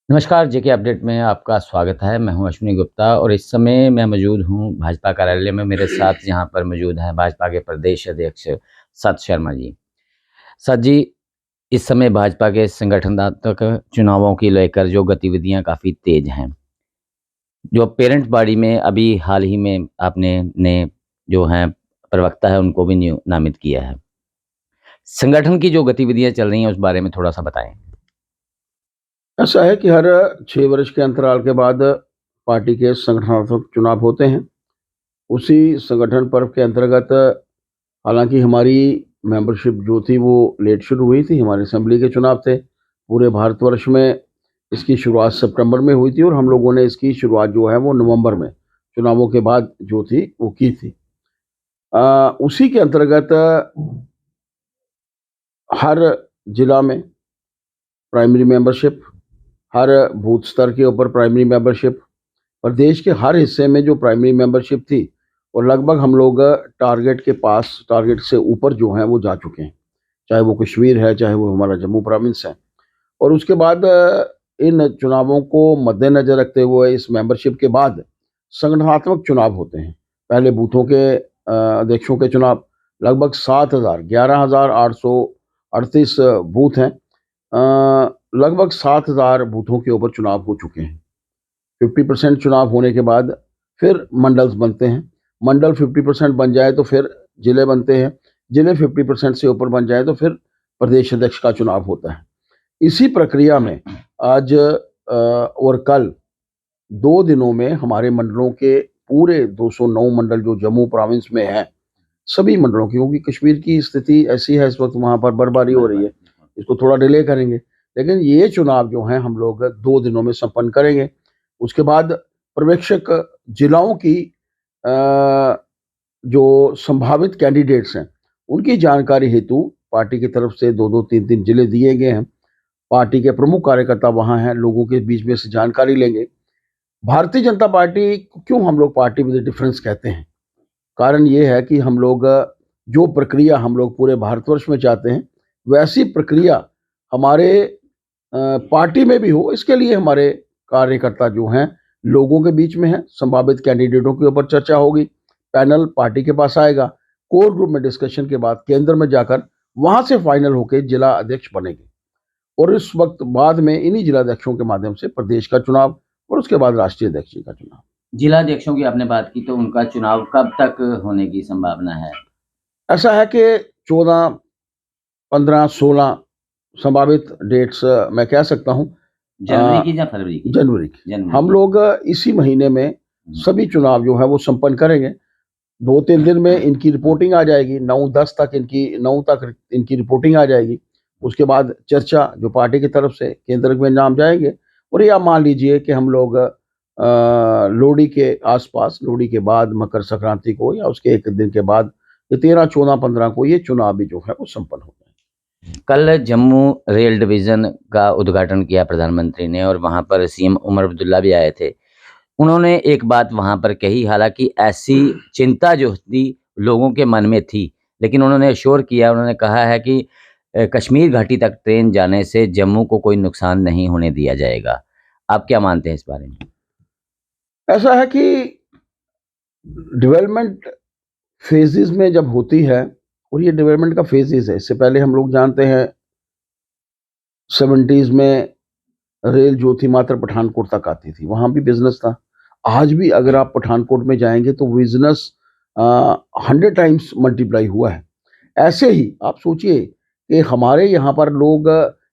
नमस्कार, जेके अपडेट में आपका स्वागत है। मैं हूं अश्विनी गुप्ता और इस समय मैं मौजूद हूं भाजपा कार्यालय में। मेरे साथ यहां पर मौजूद हैं भाजपा के प्रदेश अध्यक्ष सत शर्मा जी। सत जी, इस समय भाजपा के संगठनात्मक चुनावों की लेकर जो गतिविधियां काफ़ी तेज हैं, जो पेरेंट्स बॉडी में अभी हाल ही में आपने ने जो हैं प्रवक्ता है उनको भी नामित किया है। संगठन की जो गतिविधियां चल रही हैं उस बारे में थोड़ा-सा बताएँ। ऐसा है कि हर 6 वर्ष के अंतराल के बाद पार्टी के संगठनात्मक चुनाव होते हैं। उसी संगठन पर्व के अंतर्गत हालाँकि हमारी मेंबरशिप जो थी वो लेट शुरू हुई थी, हमारे असेंबली के चुनाव थे। पूरे भारतवर्ष में इसकी शुरुआत सितंबर में हुई थी और हम लोगों ने इसकी शुरुआत जो है वो नवंबर में चुनावों के बाद जो थी वो की थी। उसी के अंतर्गत हर जिला में प्राइमरी मेंबरशिप, हर बूथ स्तर के ऊपर प्राइमरी मेंबरशिप, प्रदेश के हर हिस्से में जो प्राइमरी मेंबरशिप थी और लगभग हम लोग टारगेट से ऊपर जो हैं वो जा चुके हैं। चाहे वो कश्मीर है, चाहे वो हमारा जम्मू प्रोविंस है। और उसके बाद इन चुनावों को मद्देनज़र रखते हुए इस मेंबरशिप के बाद संगठनात्मक चुनाव होते हैं। पहले बूथों के अध्यक्षों के चुनाव लगभग 11,838 बूथ हैं। लगभग 7,000 बूथों के ऊपर चुनाव हो चुके हैं। 50% चुनाव होने के बाद फिर मंडल्स बनते हैं। मंडल 50% बन जाए तो फिर जिले बनते हैं। जिले 50% से ऊपर बन जाए तो फिर प्रदेश अध्यक्ष का चुनाव होता है। इसी प्रक्रिया में आज और कल 2 दिनों में हमारे मंडलों के पूरे 209 मंडल जो जम्मू प्रोविंस में हैं, सभी मंडलों की, क्योंकि कश्मीर की स्थिति ऐसी है इस वक़्त वहाँ पर बर्फबारी हो रही है, इसको थोड़ा डिले करेंगे। लेकिन ये चुनाव जो हैं हम लोग 2 दिनों में संपन्न करेंगे। उसके बाद पर्यवेक्षक जिलाओं की जो संभावित कैंडिडेट्स हैं, उनकी जानकारी हेतु पार्टी की तरफ से 2-2 3-3 जिले दिए गए हैं। पार्टी के प्रमुख कार्यकर्ता वहाँ हैं, लोगों के बीच में से जानकारी लेंगे। भारतीय जनता पार्टी को क्यों हम लोग पार्टी विद डिफरेंस कहते हैं? कारण ये है कि हम लोग जो प्रक्रिया हम लोग पूरे भारतवर्ष में चाहते हैं, वैसी प्रक्रिया हमारे पार्टी में भी हो, इसके लिए हमारे कार्यकर्ता जो हैं, लोगों के बीच में हैं। संभावित कैंडिडेटों के ऊपर चर्चा होगी, पैनल पार्टी के पास आएगा, कोर ग्रुप में डिस्कशन के बाद केंद्र में जाकर वहाँ से फाइनल होके जिला अध्यक्ष बनेंगे और इस वक़्त बाद में इन्हीं जिला अध्यक्षों के माध्यम से प्रदेश का चुनाव और उसके बाद राष्ट्रीय अध्यक्ष जी का चुनाव। जिला अध्यक्षों की आपने बात की, तो उनका चुनाव कब तक होने की संभावना है? ऐसा है कि 14, 15, 16 संभावित डेट्स मैं कह सकता हूँ। जनवरी की या फरवरी की? जनवरी की। जनवरी हम की। लोग इसी महीने में सभी चुनाव जो है वो संपन्न करेंगे। 2-3 दिन में इनकी रिपोर्टिंग आ जाएगी, 9 तक इनकी रिपोर्टिंग आ जाएगी। उसके बाद चर्चा जो पार्टी की तरफ से केंद्र में नाम जाएँगे और या मान लीजिए कि हम लोग लोहड़ी के आस-पास, लोहड़ी के बाद मकर संक्रांति को या उसके 1 दिन के बाद ये 13, 14, 15 को ये चुनाव भी जो है वो संपन्न हो जाएँगे। कल जम्मू रेल डिवीज़न का उद्घाटन किया प्रधानमंत्री ने और वहाँ पर सीएम उमर अब्दुल्ला भी आए थे। उन्होंने एक बात वहाँ पर कही, हालाँकि ऐसी चिंता जो थी लोगों के मन में थी, लेकिन उन्होंने एश्योर किया, उन्होंने कहा है कि कश्मीर घाटी तक ट्रेन जाने से जम्मू को कोई नुकसान नहीं होने दिया जाएगा। आप क्या मानते हैं इस बारे में? ऐसा है कि डेवलपमेंट फेजेज़ में जब होती है और ये डेवलपमेंट का फेजेज़ है, इससे पहले हम लोग जानते हैं 70s में रेल जो थी मात्र पठानकोट तक आती थी, वहाँ भी बिज़नेस था। आज भी अगर आप पठानकोट में जाएँगे तो बिज़नेस 100 टाइम्स मल्टीप्लाई हुआ है। ऐसे ही आप सोचिए कि हमारे यहाँ पर लोग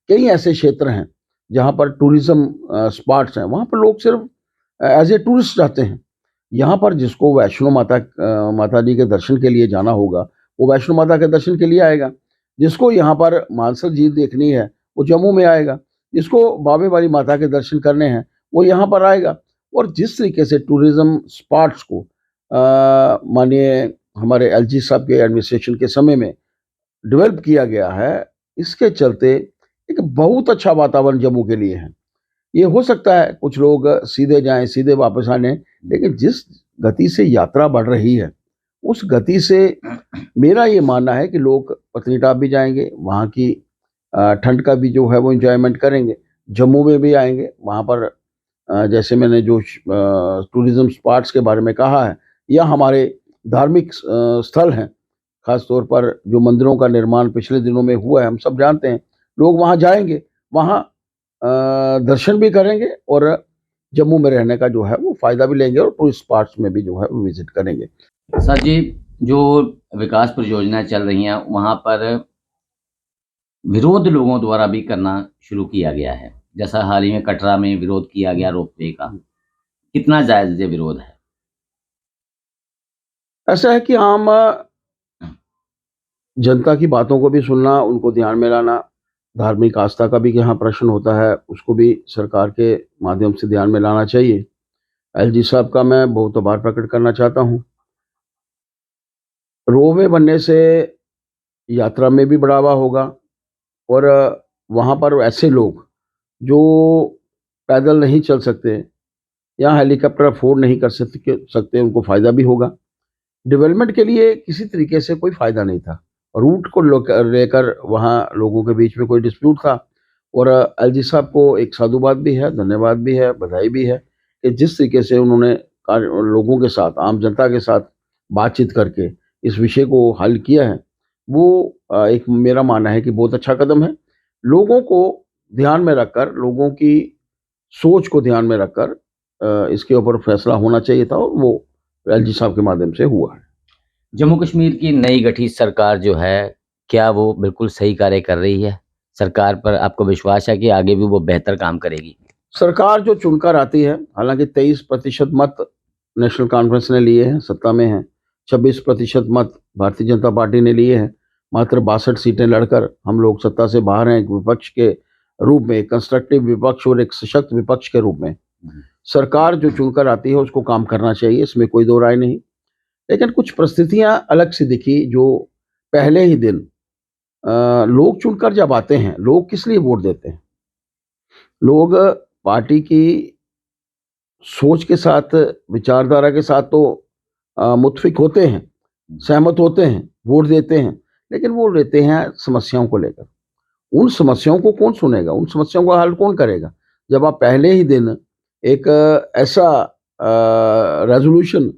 कई ऐसे क्षेत्र हैं, जहाँ पर टूरिज़्म स्पॉट्स हैं, वहाँ पर लोग सिर्फ़ एज़ ए टूरिस्ट जाते हैं। यहाँ पर जिसको वैष्णो माता जी के दर्शन के लिए जाना होगा, वो वैष्णो माता के दर्शन के लिए आएगा। जिसको यहाँ पर मानसर झील देखनी है, वो जम्मू में आएगा। जिसको बाबे वाली माता के दर्शन करने हैं, वो यहाँ पर आएगा। और जिस तरीके से टूरिज़्म स्पॉट्स को माननीय हमारे एलजी साहब के एडमिनिस्ट्रेशन के समय में डेवलप किया गया है, इसके चलते एक बहुत अच्छा वातावरण जम्मू के लिए है। ये हो सकता है कुछ लोग सीधे जाएँ, सीधे वापस आ जाएँ, लेकिन जिस गति से यात्रा बढ़ रही है, उस गति से मेरा ये मानना है कि लोग पत्नीटॉप भी जाएँगे, वहाँ की ठंड का भी जो है वो एन्जॉयमेंट करेंगे। जम्मू में भी आएंगे। वहाँ पर जैसे मैंने जो टूरिज्म स्पॉट्स के बारे में कहा है, या हमारे धार्मिक स्थल हैं, खास तौर पर जो मंदिरों का निर्माण पिछले दिनों में हुआ है, हम सब जानते हैं। लोग वहाँ जाएंगे, वहाँ दर्शन भी करेंगे और जम्मू में रहने का जो है वो फ़ायदा भी लेंगे और टूरिस्ट स्पॉट्स में भी जो है वो विजिट करेंगे। सर जी, जो विकास परियोजनाएं चल रही हैं वहाँ पर विरोध लोगों द्वारा भी करना शुरू किया गया है। जैसा हाल ही में कटरा में विरोध किया गया रोपवे का, कितना जायज़ ये विरोध है? ऐसा है कि आम जनता की बातों को भी सुनना, उनको ध्यान में लाना, धार्मिक आस्था का भी यहाँ प्रश्न होता है, उसको भी सरकार के माध्यम से ध्यान में लाना चाहिए। एलजी साहब का मैं बहुत आभार प्रकट करना चाहता हूँ। रोपवे बनने से यात्रा में भी बढ़ावा होगा और वहाँ पर ऐसे लोग जो पैदल नहीं चल सकते या हेलीकॉप्टर अफोर्ड नहीं कर सकते उनको फ़ायदा भी होगा। डेवलपमेंट के लिए किसी तरीके से कोई फ़ायदा नहीं था। रूट को लेकर वहाँ लोगों के बीच में कोई डिस्प्यूट था और एलजी साहब को एक साधुवाद भी है, धन्यवाद भी है, बधाई भी है कि जिस तरीके से उन्होंने लोगों के साथ, आम जनता के साथ बातचीत करके इस विषय को हल किया है, वो एक मेरा मानना है कि बहुत अच्छा कदम है। लोगों को ध्यान में रखकर, लोगों की सोच को ध्यान में रखकर इसके ऊपर फैसला होना चाहिए था और वो एलजी साहब के माध्यम से हुआ है। जम्मू कश्मीर की नई गठित सरकार जो है, क्या वो बिल्कुल सही कार्य कर रही है? सरकार पर आपको विश्वास है कि आगे भी वो बेहतर काम करेगी? सरकार जो चुनकर आती है, हालांकि 23% मत नेशनल कॉन्फ्रेंस ने लिए हैं, सत्ता में हैं। 26% मत भारतीय जनता पार्टी ने लिए हैं। मात्र 62 सीटें लड़कर हम लोग सत्ता से बाहर हैं, एक विपक्ष के रूप में, एक कंस्ट्रक्टिव विपक्ष और एक सशक्त विपक्ष के रूप में। सरकार जो चुनकर आती है उसको काम करना चाहिए, इसमें कोई दो राय नहीं। लेकिन कुछ परिस्थितियां अलग सी दिखी जो पहले ही दिन लोग चुनकर जब आते हैं, लोग किस लिए वोट देते हैं? लोग पार्टी की सोच के साथ, विचारधारा के साथ तो मुत्फिक होते हैं, सहमत होते हैं, वोट देते हैं, लेकिन वो लेते हैं समस्याओं को लेकर। उन समस्याओं को कौन सुनेगा? उन समस्याओं का हल कौन करेगा? जब आप पहले ही दिन एक ऐसा रेजोल्यूशन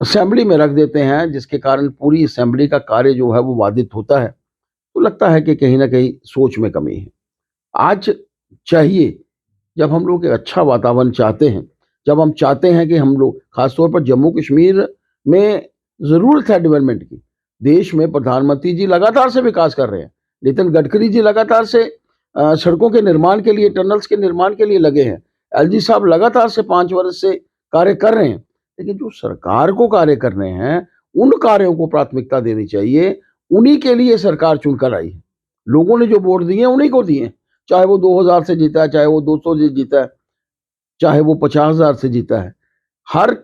असेंबली में रख देते हैं जिसके कारण पूरी असेंबली का कार्य जो है वो बाधित होता है, तो लगता है कि कहीं ना कहीं सोच में कमी है। आज चाहिए, जब हम लोग एक अच्छा वातावरण चाहते हैं, जब हम चाहते हैं कि हम लोग, खासतौर पर जम्मू कश्मीर में ज़रूरत है डेवलपमेंट की। देश में प्रधानमंत्री जी लगातार से विकास कर रहे हैं, नितिन गडकरी जी लगातार से सड़कों के निर्माण के लिए, टनल्स के निर्माण के लिए लगे हैं। एलजी साहब लगातार से 5 वर्ष से कार्य कर रहे हैं, लेकिन जो सरकार को कार्य करने हैं, उन कार्यों को प्राथमिकता देनी चाहिए। उन्हीं के लिए सरकार चुनकर आई है। लोगों ने जो वोट दिए उन्हीं को दिए, चाहे वो 2000 से जीता है, चाहे वो 200 से जीता है, चाहे वो 50,000 से जीता है। हर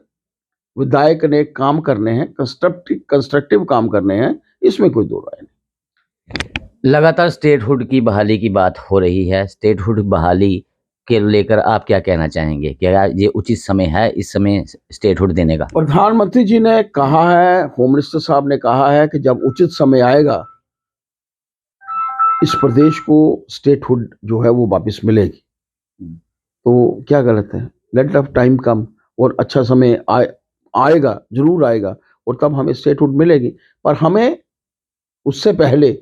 विधायक ने काम करने हैं, कंस्ट्रक्टिव काम करने हैं, इसमें कोई दो राय नहीं। लगातार स्टेटहुड की बहाली की बात हो रही है। स्टेटहुड बहाली के लेकर आप क्या कहना चाहेंगे? क्या ये उचित समय है इस समय स्टेटहुड देने का? प्रधानमंत्री जी ने कहा है, होम मिनिस्टर साहब ने कहा है कि जब उचित समय आएगा इस प्रदेश को स्टेटहुड जो है वो वापस मिलेगी। तो क्या गलत है? लेट ऑफ टाइम कम, और अच्छा समय आएगा, जरूर आएगा, और तब हमें स्टेटहुड मिलेगी। पर हमें उससे पहले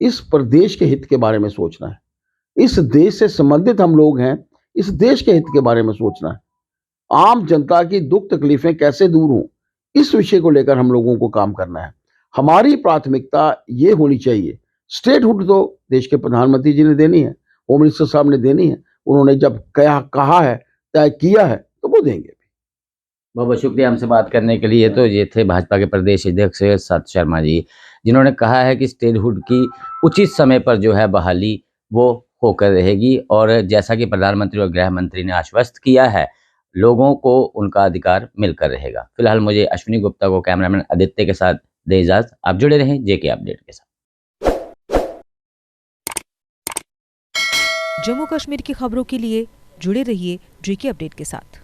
इस प्रदेश के हित के बारे में सोचना है। इस देश से संबंधित हम लोग हैं, इस देश के हित के बारे में सोचना है। आम जनता की दुख तकलीफें कैसे दूर हों, इस विषय को लेकर हम लोगों को काम करना है। हमारी प्राथमिकता ये होनी चाहिए। स्टेटहुड तो देश के प्रधानमंत्री जी ने देनी है, होम मिनिस्टर साहब ने देनी है। उन्होंने जब कहा है, तय किया है, तो वो देंगे। बहुत बहुत शुक्रिया हमसे बात करने के लिए। तो ये थे भाजपा के प्रदेश अध्यक्ष सत शर्मा जी, जिन्होंने कहा है कि स्टेटहुड की उचित समय पर जो है बहाली वो होकर रहेगी, और जैसा कि प्रधानमंत्री और गृह मंत्री ने आश्वस्त किया है, लोगों को उनका अधिकार मिलकर रहेगा। फिलहाल मुझे अश्विनी गुप्ता को कैमरामैन आदित्य के साथ दे इजाजत। आप जुड़े रहें जेके अपडेट के साथ। जम्मू कश्मीर की खबरों के लिए जुड़े रहिए जेके अपडेट के साथ।